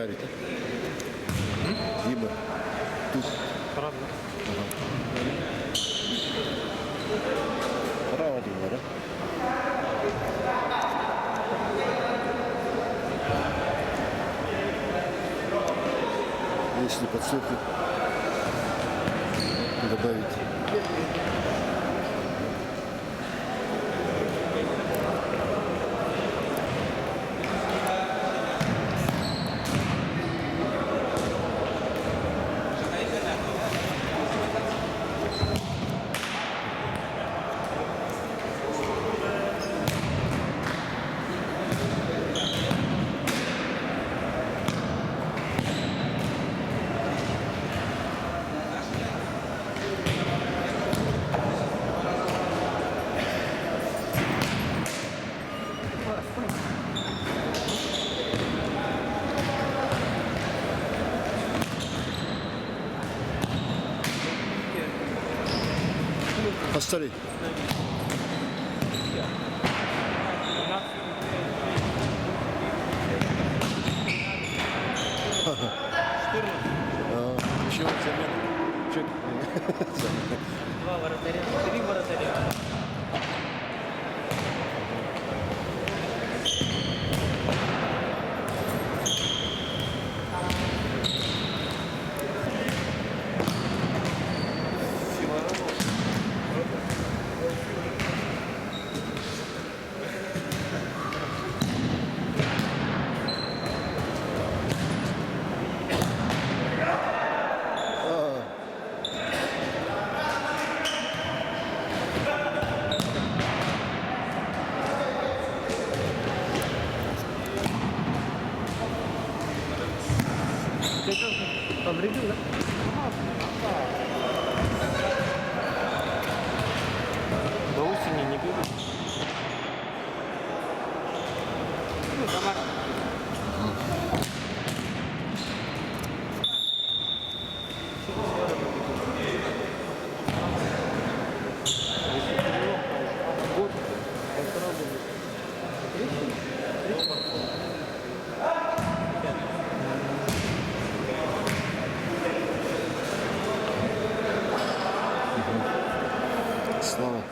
Добавить, да? Вибор. Тут. Правда. Право дело, да? Если подсолнухи добавить. Постарей. Еще вот замена. Чек. Два воротаря, три воротаря. Повредил, да? До осени не будет. Ну, комар. Год, полтора года. Слава.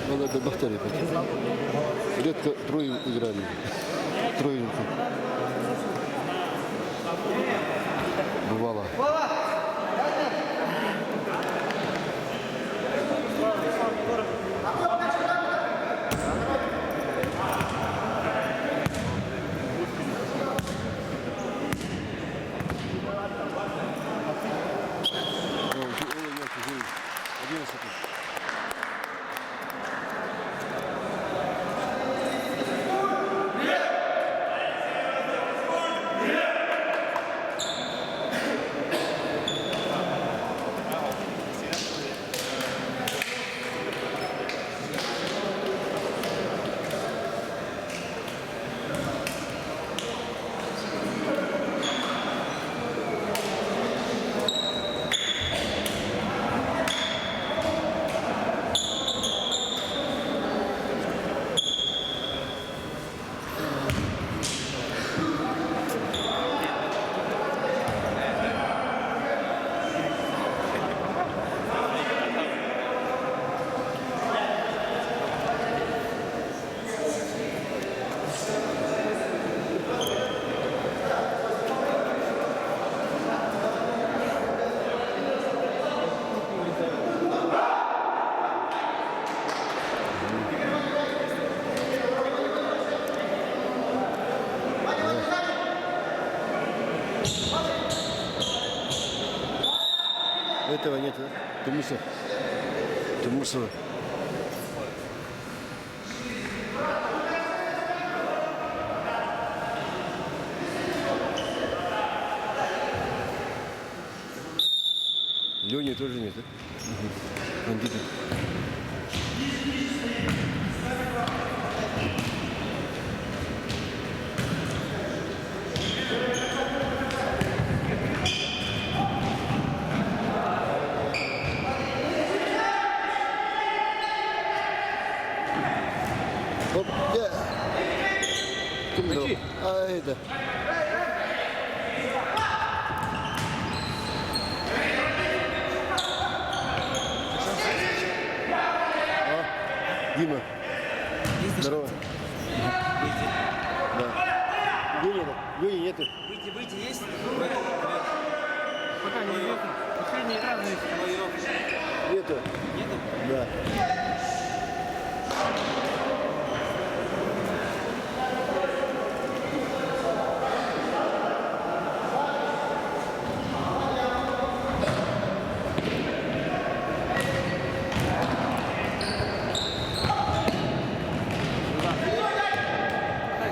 Надо до Бахтария пойти. Редко трое играли. Трое. Бывало. Этого нет, да? Тумусов. Тумусова. Лёни тоже нет, да? Бандиты. да. Дима. Здорово. Да. Люни нету. Выйти есть? Пока не идет. Последний раз Нету. Нету? Да.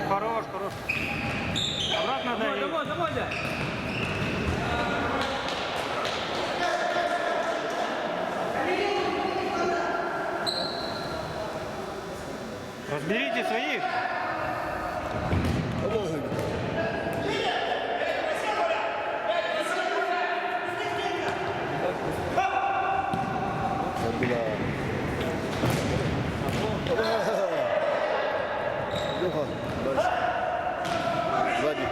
Хорош, хорош. Обратно дай. Домой, да. Разберите своих. Леха, дальше. Сзади.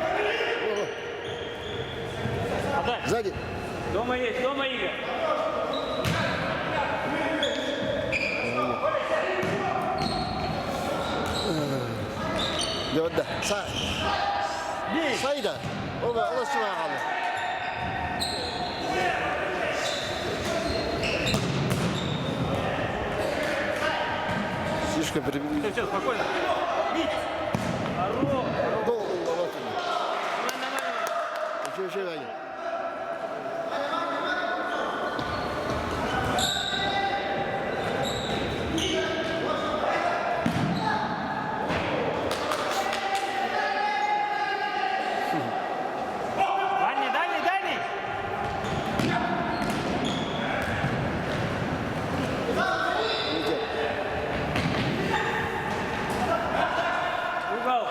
Отдай. Сзади. Дома есть, дома Игорь. Да, да. Бей. Сайда. Оба, Allah şuna kaldı. Слишком перебили. Все, спокойно. Бить. Хорош. Гол, Allah seni. Давай. Еще, Ваня. Дальний, дальний, дальний. Угол.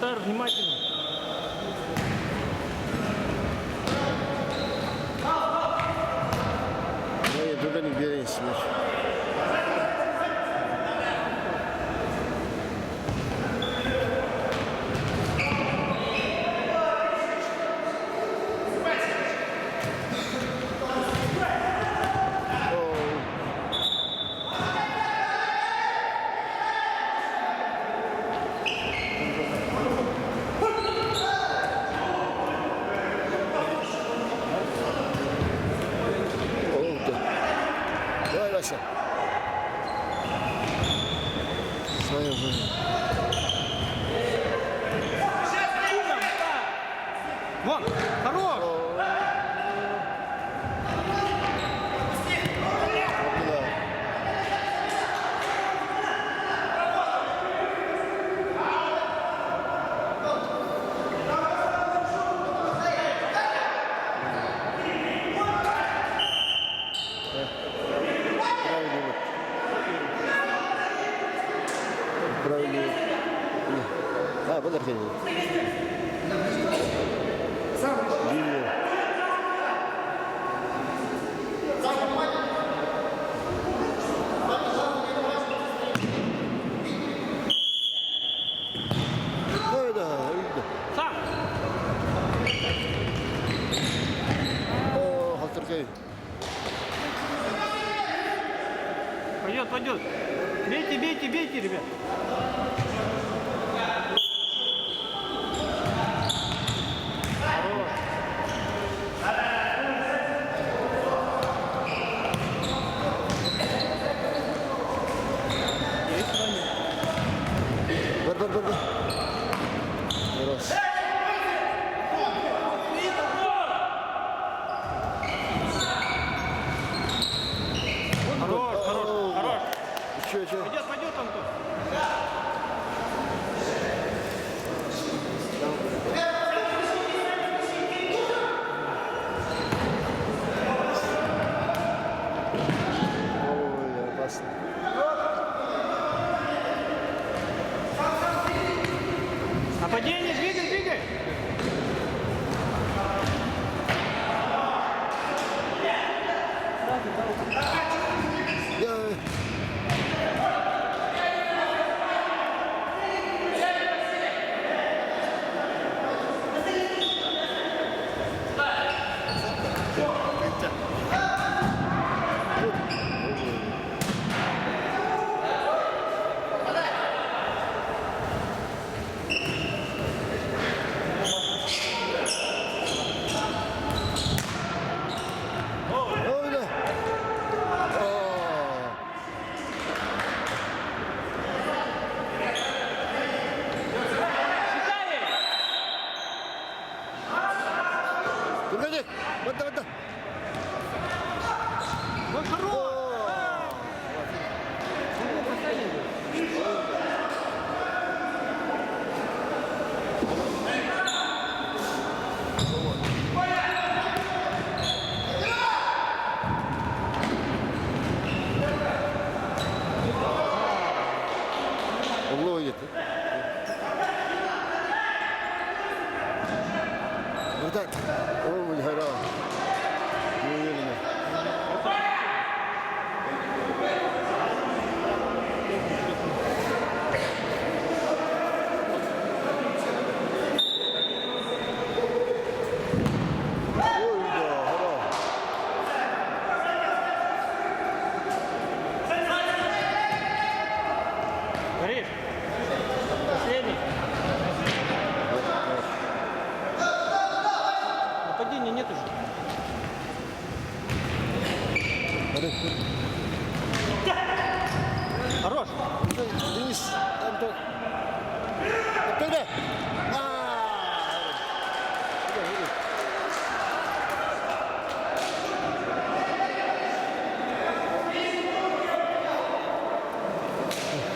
Вратарь, внимательно. Нет, туда не берись, мяч. Oldu. Давай, Вася. Своё, своё. Вон, хорош. Побила. Правильно. А, подожди. Линия. Ой, да, видно. Сам. О, Халтуркей. Пойдет, пойдет. Бейте, бейте, бейте, ребят. Хорош. Есть Ваня? Бар. Раз. Хорош, хорош, хорош. Еще. Пойдет, пойдет, Антон.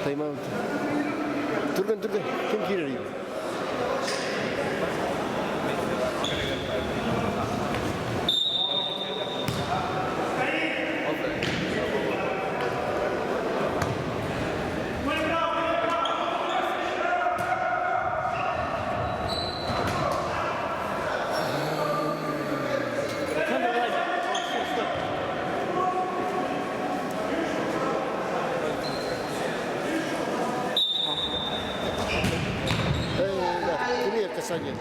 Тайм-аут. Turgan. Kim girer? Александр Владимирович, все, стоп. Ini kesannya.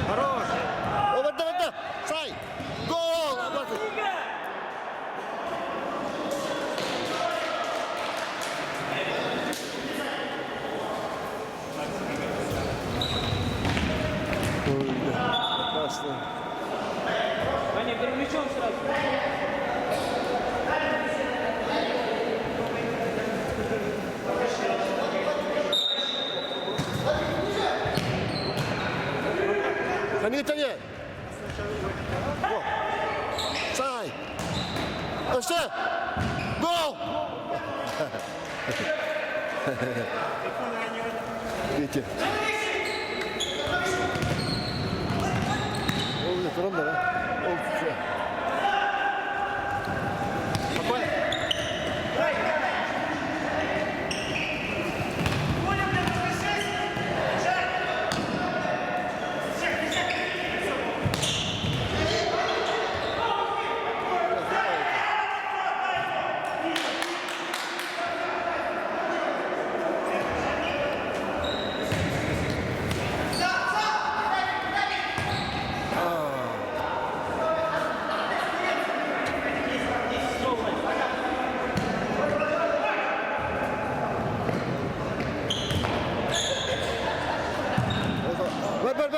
Хорош. Oh, bentar. Sai. Gol. Apa tuh? Ой, да. Опасно. Ваня, первым мячом сразу. Hanif'e. Go. Sai. Öste. Gol. Видите? Ой, это ровно, да? Ой, всё. Спокойно.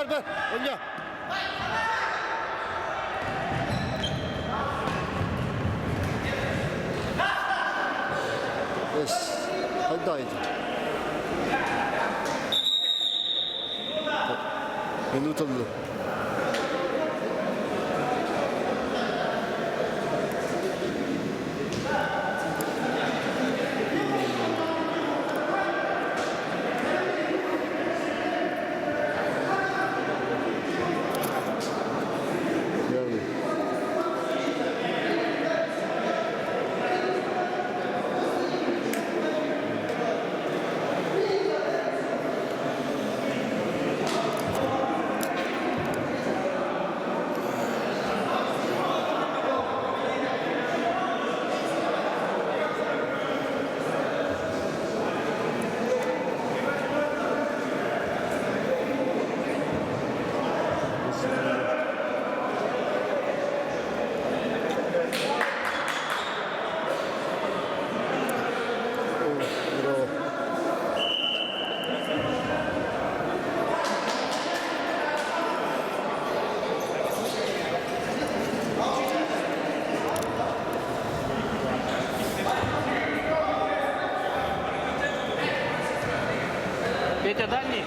Ver. Oyna. Yes. Отдай. Минута была. Явный. Браво. Петя дальний.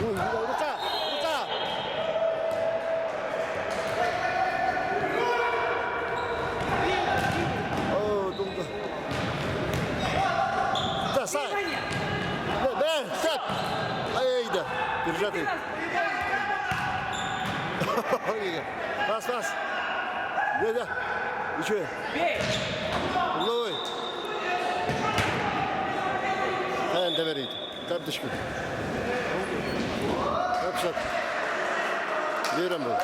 Рука. О, долго. Да, Сай. Да, так. Ай, да. Держи. Пас. Да. Еще. Бей! Угловой. Айн доверить. Карточку. Yapsak. Верим был. О!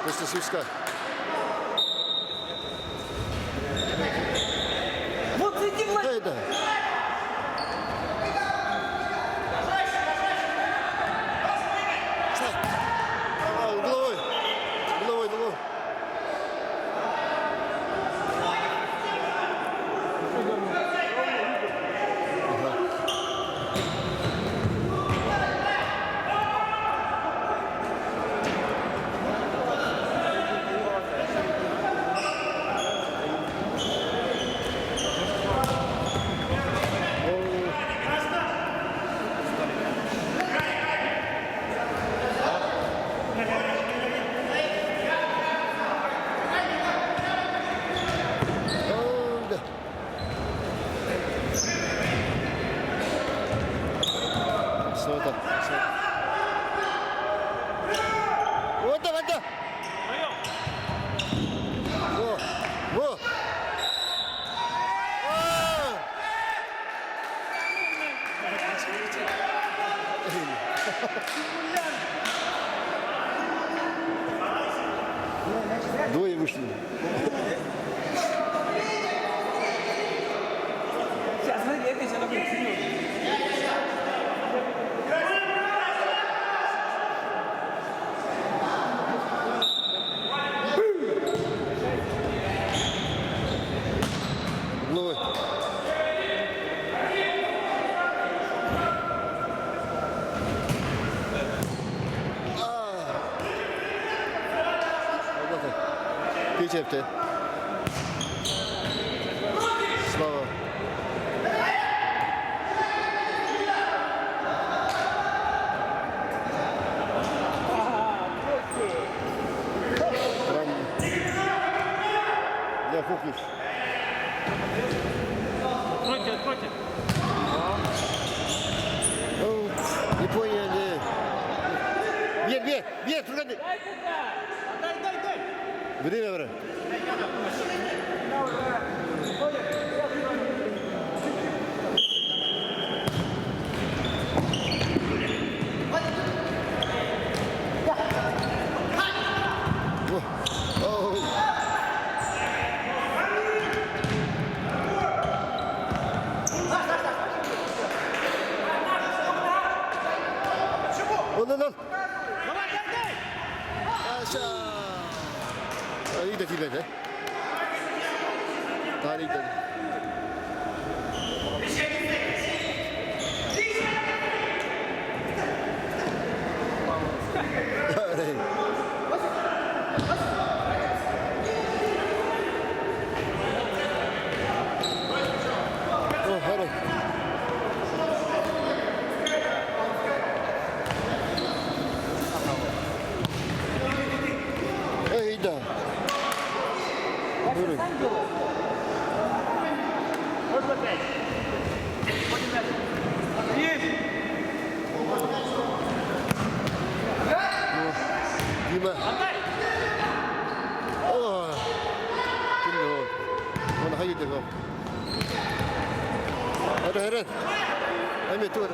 После свистка. Угловой. Угловой. Да. Сота. Вот да. Вдвоем. Во. Двое вышли. Сейчас надеюсь, она будет серьезно. Угловой. Geçepti. Slava. Я Кукиш. Откройте. Япония не. Бьет, трудно. Дай. Время. Он. Давай. Аша. İyi de. Tarih de. Oh, hello. Ey da. Buyurun. Дима. О. Кино. Он haydi go. Hadi. Ahmet dur.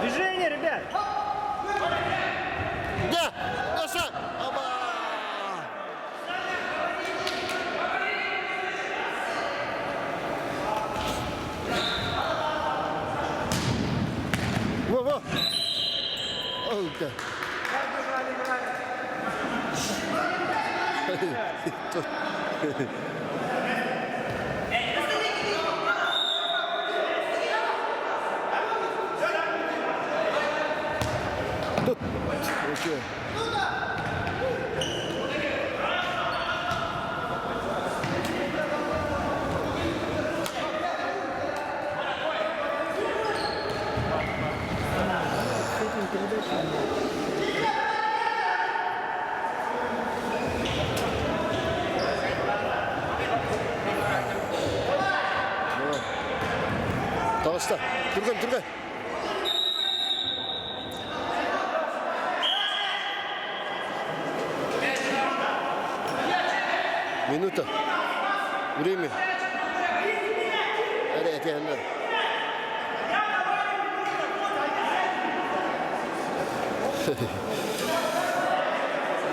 Движение, ребят. Да, назад. Оба. Во. Ой, да. Тут. Окей. Дауыста. Тұрған. Минута. Время. Это я надо.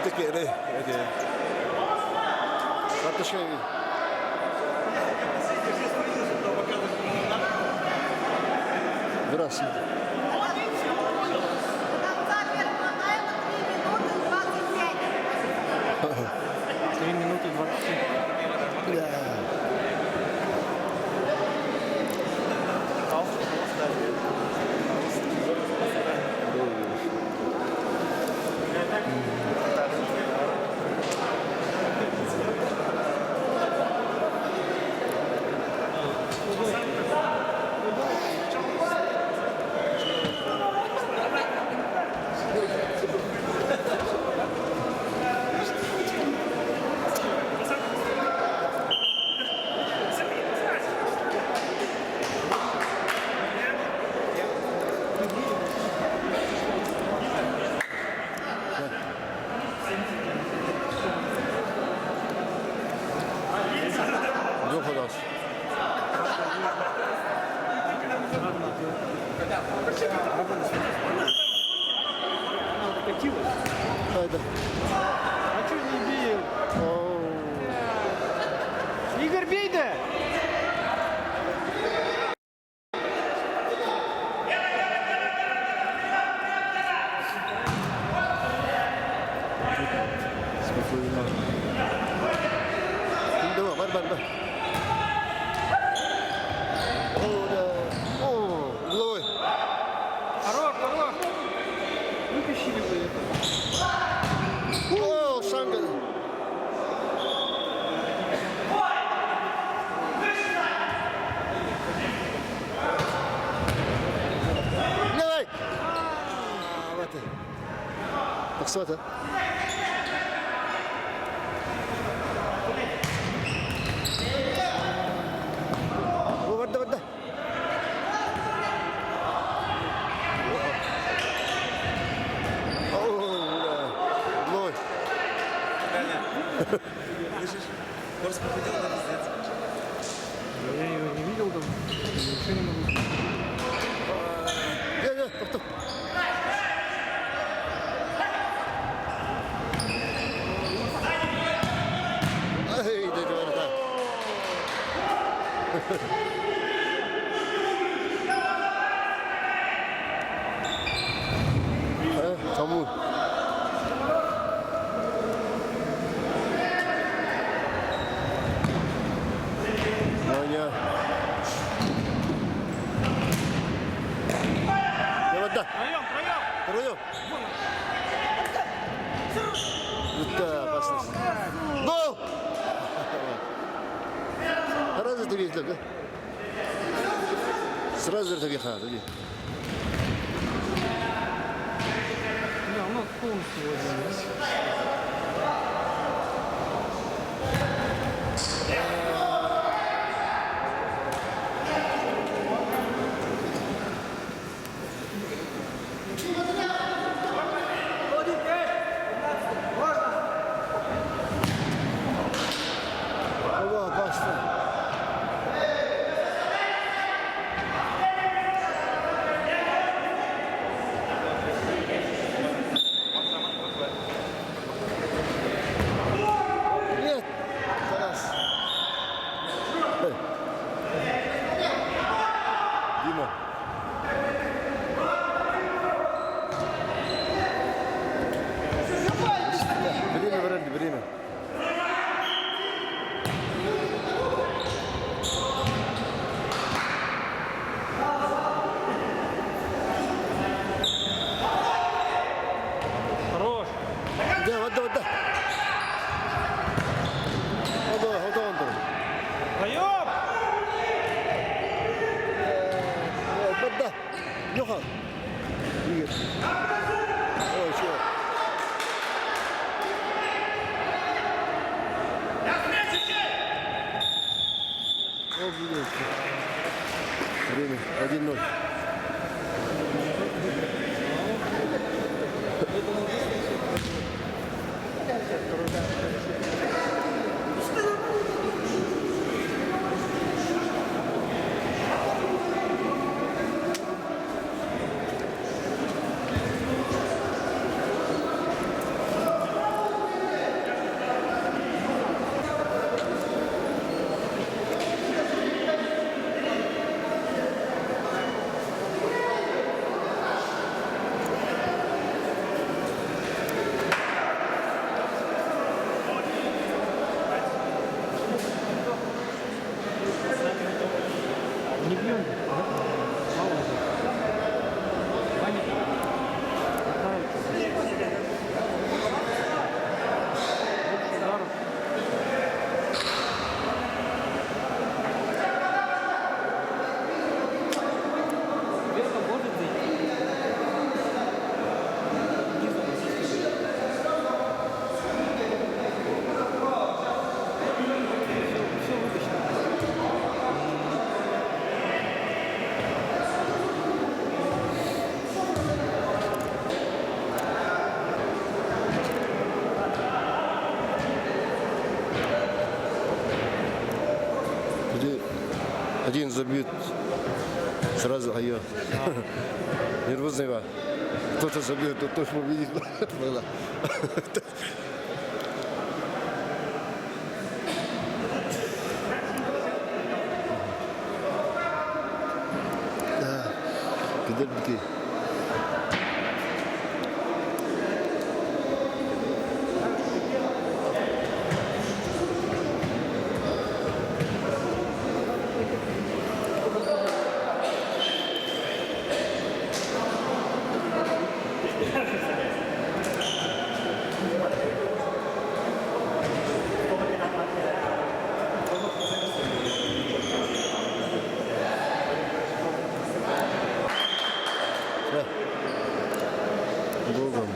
Такие, да? Карточка. Здравствуйте. Три минуты 27. Да. Ну, пожалуйста. Это. А что не бил? О, Игорь, бей да! спокойно. Давай, бар. О, да. О, угловой. Хорош! Вытащили бы это. О, Шанга. Давай. Вот это. Так что это? О, да. О, да. Лой. Борс победил, да, пиздец. Я его не видел там. Ничего не могу. Повтор. Ай, да это ворота. Кому? Маня. Да. Троем! Вот да, опасность. Гол! Разве ты видел, да? Сразу же ехал, иди. Да, у нас полностью вот. Оба, опасно. Нет, Тарас. Дима. Время. Хорош! Да, вот. Вот он там. Троем! Да. Леха. Игорь. Ой, чего? О, блин. Время. 1-0. забьют, сразу айо. Нервозный va. Кто-то забьет, тот точно увидит. Gider bitti. Богом.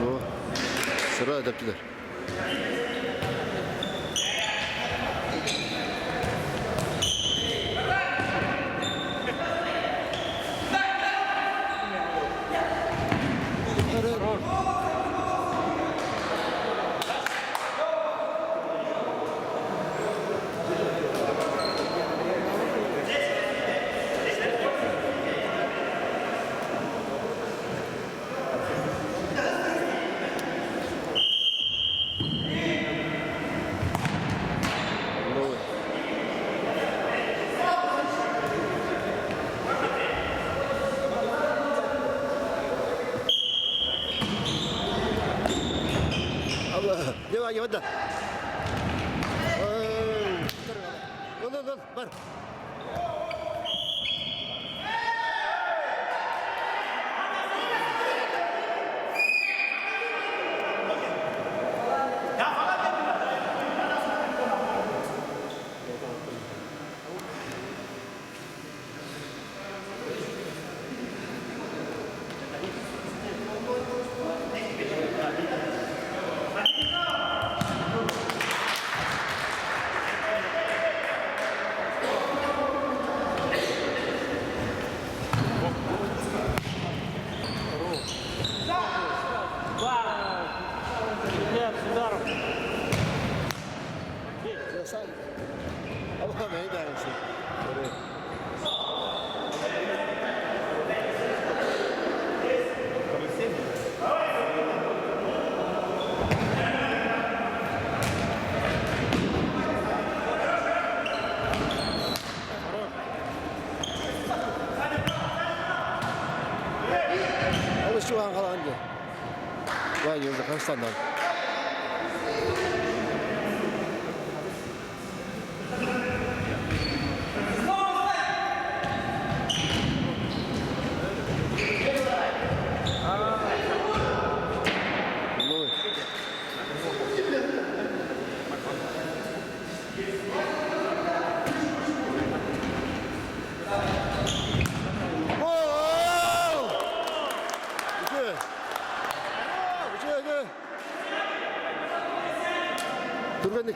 О, sıra adaptiler. Allah, devam hadi. Dur, var. Нет, с ударом. Sen ama beni de arasın. Şu an kalan diyor. Vay yolda Kastamonu'dan. Турганик.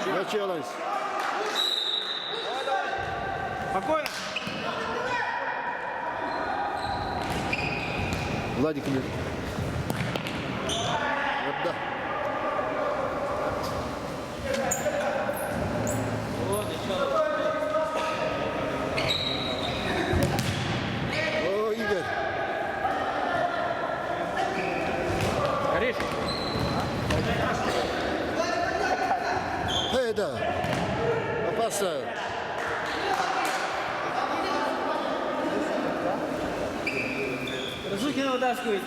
Начи алайс. Спокойно. Владик мир. Вот да. О, Игорь. Горишь? Да. Опасно. Разукина вытаскивает.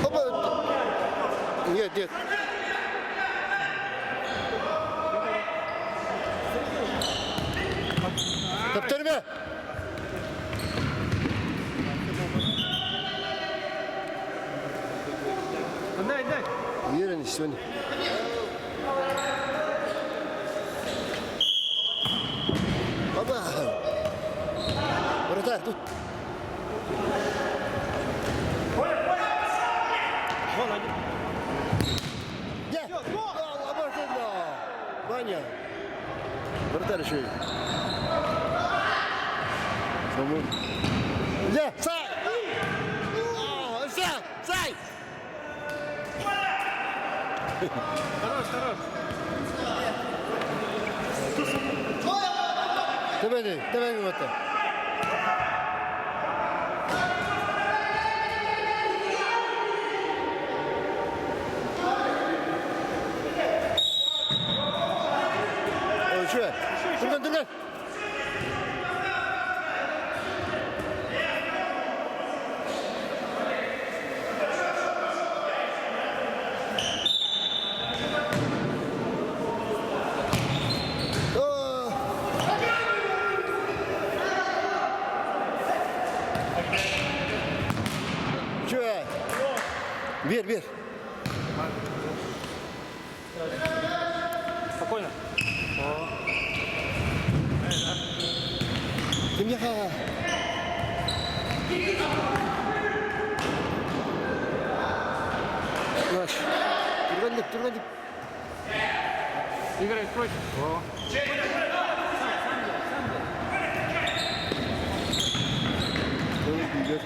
Опа. Нет. Kaptanım. Дай. Уверен сегодня. Опа. Вратарь тут. Ваня. Вратарь еще. Ля, сай! Сай! Хорош, хорош. Давай вот так. Ой, что? Турган. Бер. Спокойно. Ты мне Турган. Играй против. О. Идет.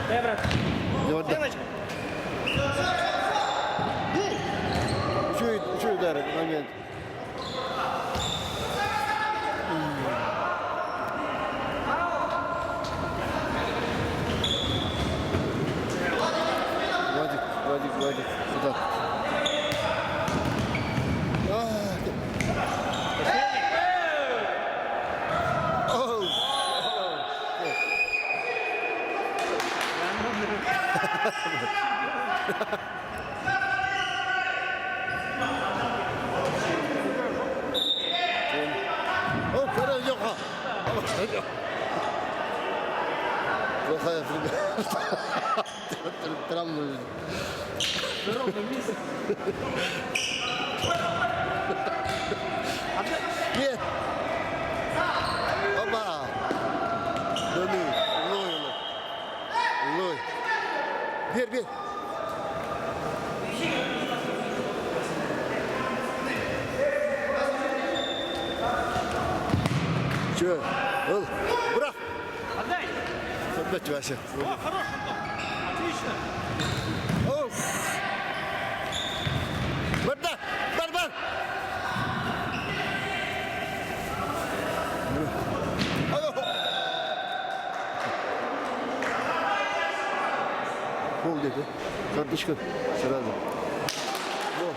Дай, брат. Девочка. Чё удар момент? Владик. Сюда. Плохая травма. Нет. Опа. Лой. Бер. Че? Браво! Отдай. Опять Вася. О, хорош, Антон. Отлично. Оу! Бар! Пол где-то. Карточка сразу. Во.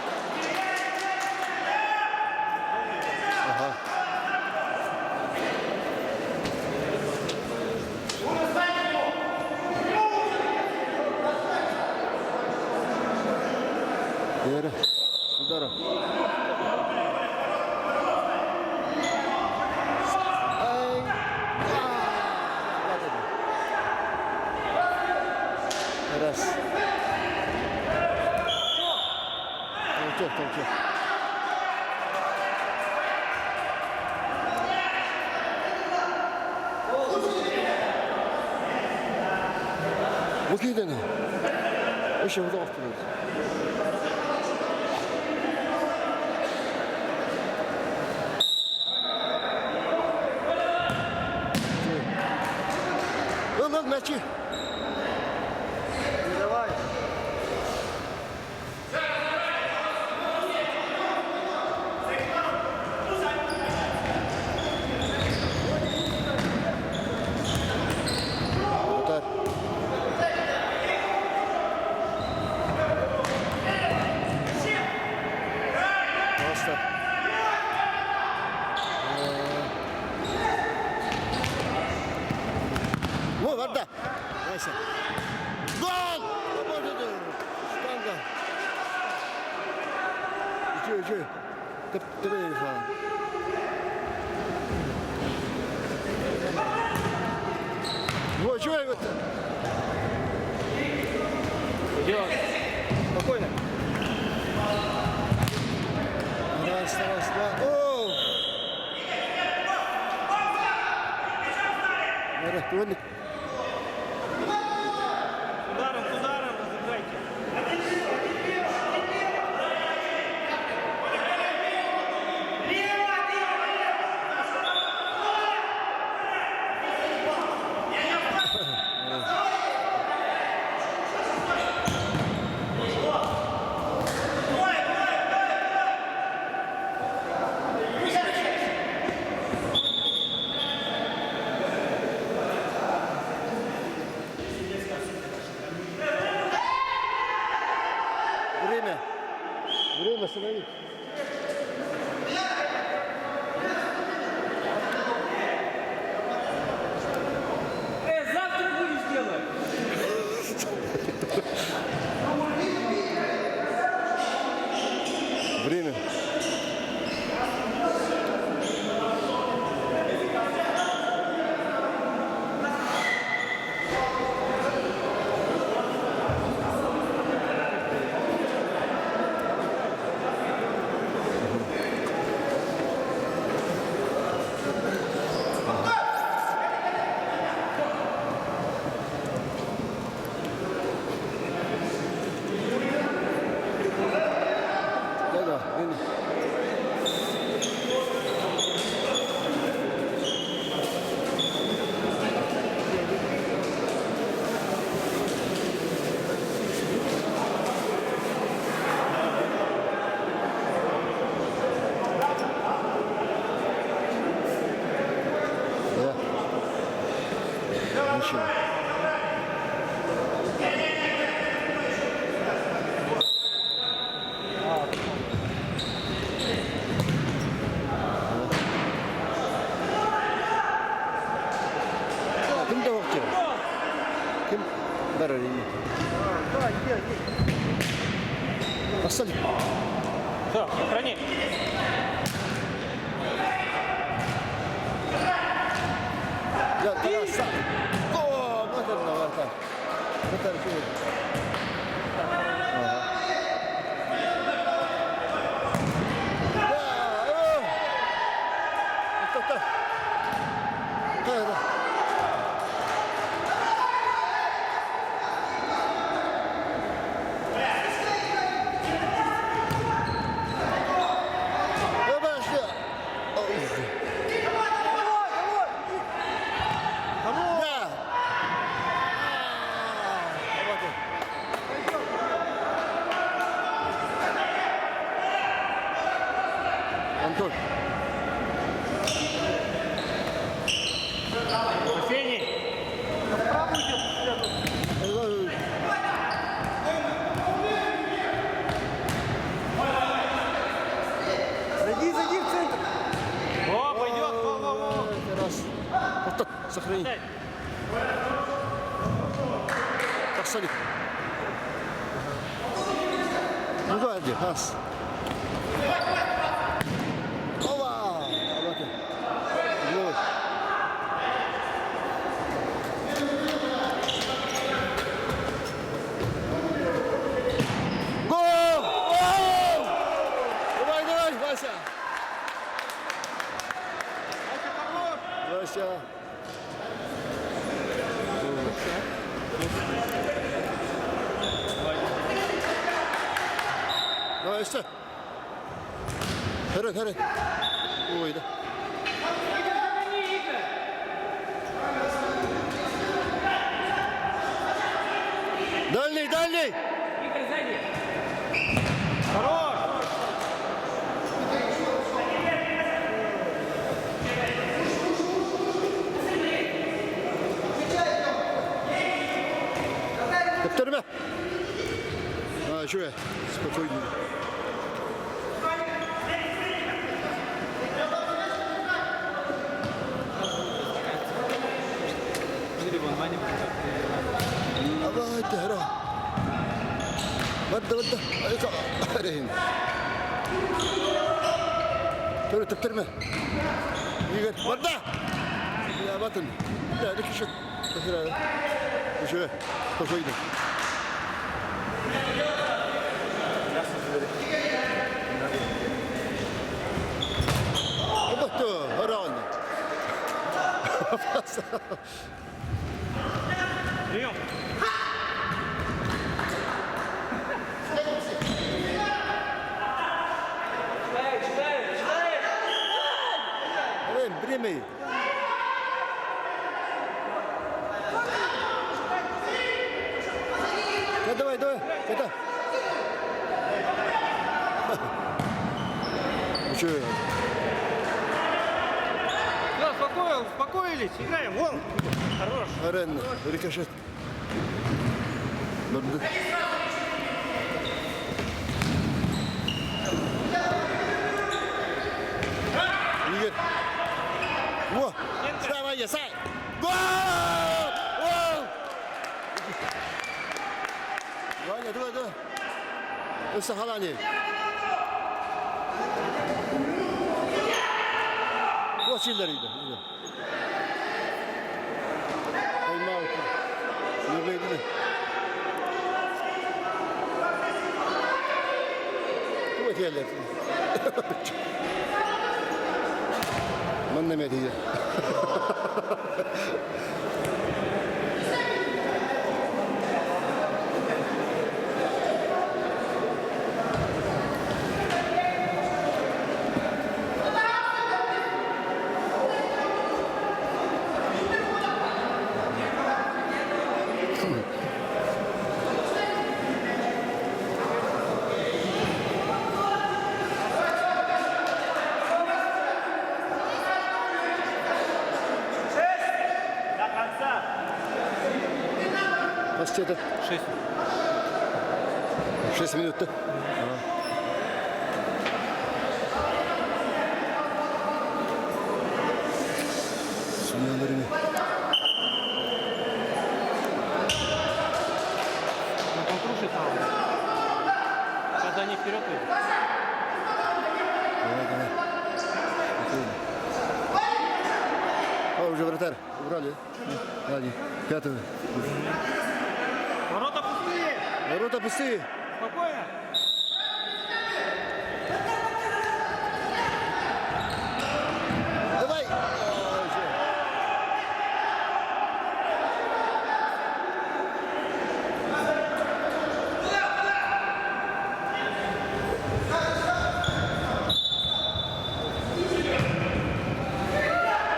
Ага. Вера, с ударом. Раз. Толчок. Выкидано. Еще в голову. Мячи. Давай. Вот просто. Во, вода. Вася. Гол! Штанга. Че? Ты выиграл. Вот, что это? Идет. Спокойно. Раз, два. О! Ударом туда. остановить. Завтра будешь делать. Время. Да-да, время. Да. Ничего. Кімде вақтер? Кім? Бәрі әрине. Асали. Все, храни. Я тараса. О, мадерна варта. Мадер күйі. Антон. Арсений. Зайди в центр. О, пойдет. Во. Раз. Вот так, сохрани. Дай. Так, Салик. Ну да, где? Раз. Ова! Вот. Вот. Гол! Гол! Давай, Вася! Вася! Давай еще. Вперед. Ой, да. Дальний! Игорь, сзади. Хорош. Kaptanım. Ha şuraya. Spokojnie. Давай, تهرب. بده رهين. تقول تبترمه. يقعد بده. يا بطن. لا لك شك. تهرب. شوية. Spokojnie. Obato, рано. Прием. Время. Давай. Это. Ну что? Да, успокоились, играем. Вон. Хорош. Арена. Рикошет. Барды. Игорь. Во! Давай, Сай! Гол! Гол! Ваня, давай. Ösa Halani. O silleriydi. Time out. Yürüyebilir. Bu etkiler. Man demedi ya. Почти это 6 минут, да? Сумелерimi. Ну, там крушит там. Сейчас они вперед идут. Давай. Спокойно. О, уже вратарь. Убрали. Ладно. Пятый. Ворота пустые. Ворота пустые. Спокойно. Давай.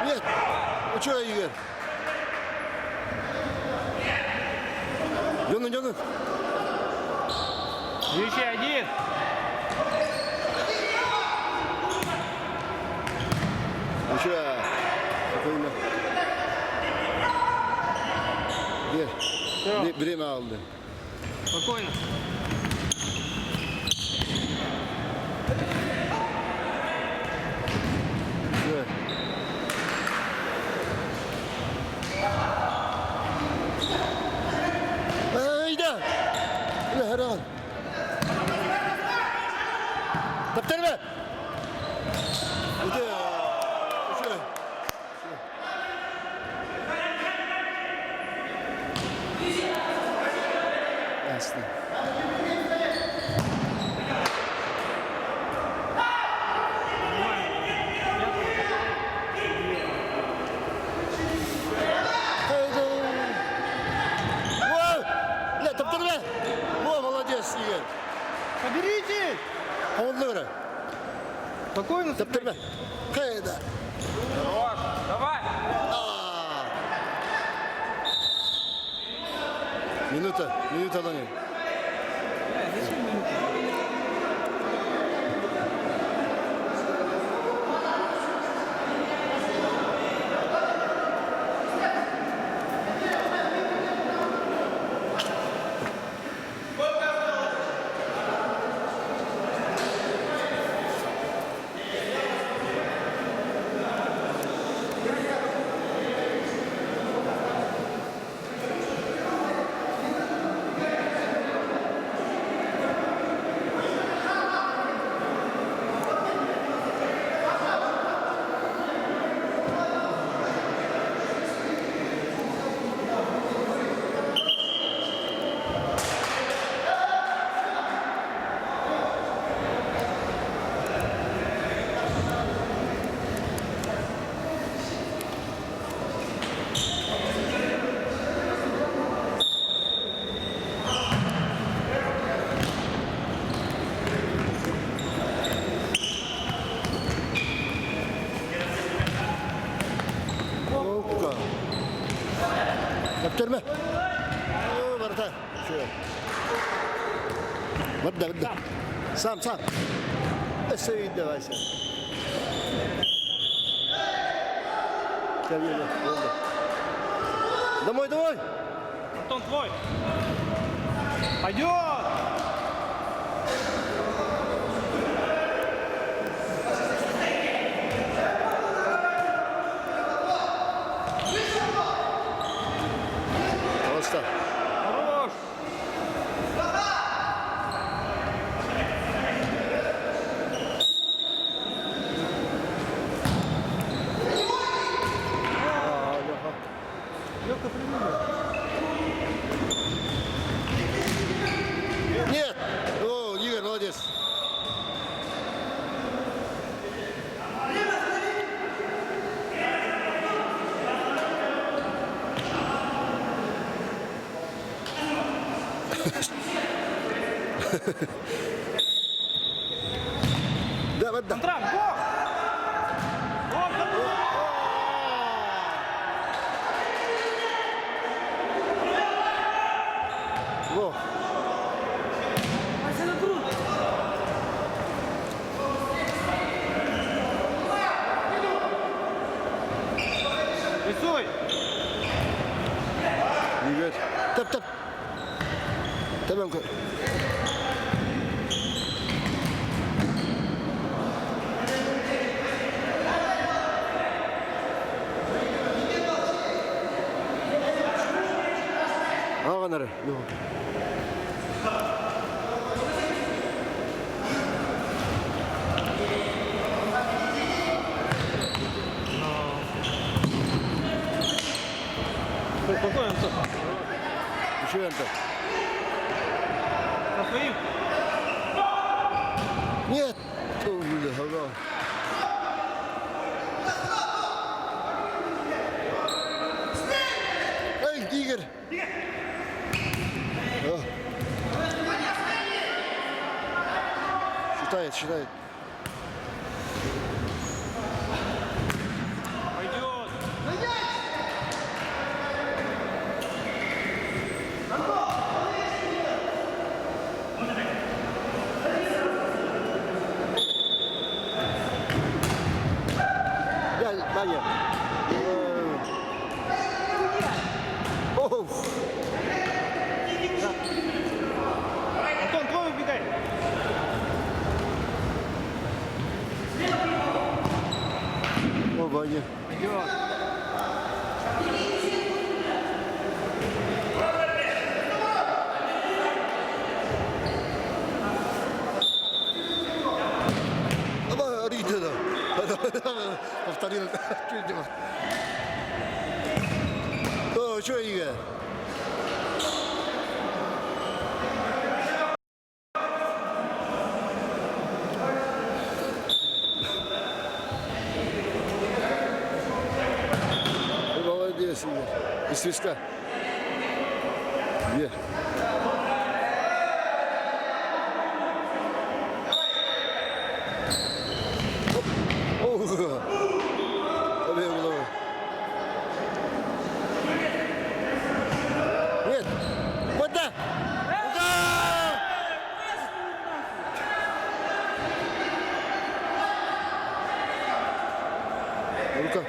Нет. Ну что, Игорь? Дёну. Еще один. Еще. Спокойно. Всё. Время aldı. Спокойно. Güzel. Hayda. Ne her an. Kaptanım ben. Hadi. Şöyle. Aslında. Hayda. Во! Бля, топтыр бе! Во, молодец, Игорь. Поберите. Ауылды көрі. Спокойно. Топтыр бе! Hayda. Давай. Минута lan. Опа. Топтыр бе! О, вратарь. Şöyle. Бадда. Сам. Сейд давай sen. Gel. Домой. Антон, твой. Пойдет. Да, вот да. Контракт, гол! Гол, гол! Во. Вася, накрути. Рисуй! Егор. Тап, тап. Tamam. Ağanları. Yok. Какой он тут? Еще это. Со своим? Нет. Ой, бля. Эй, Игорь. О. Считает, считает. Пойдет! Даня. Оу. Антон, твой убегай! О, Ваня. Пойдет! Ama araydı da. Повторил. О, что, Игорь? Молодец, Игорь. Из свистка. Где? Побег головой. Нет. Вот да. Ура! Рука.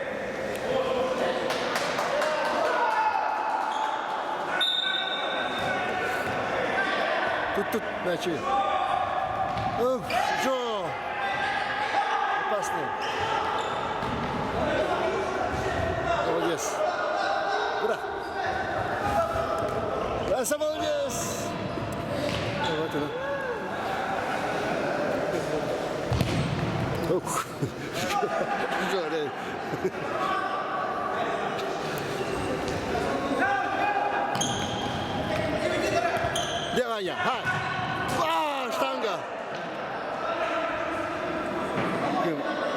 Тут мячи. Жо. Опасный. Молодец. Ура! Краса, молодец! Вот это. Ух. Жаре. Где Ваня? Штанга!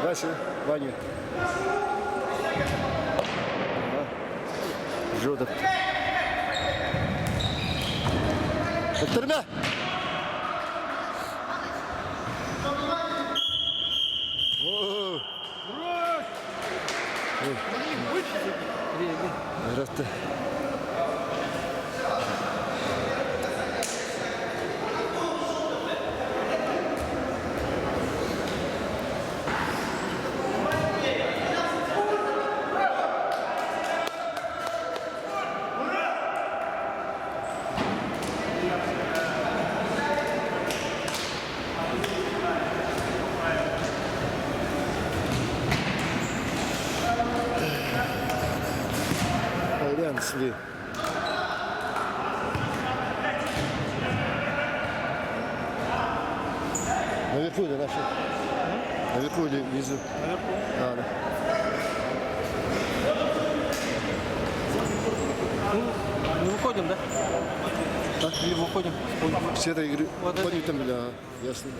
Вася, Ваня. Жодок. Оттерме! Рasta. Сли. Наверху или наши? Наверху или внизу? Наверху. А, да. Не выходим, да? А? Или выходим? Все это игры. Вот это. Понял там, да, ясно.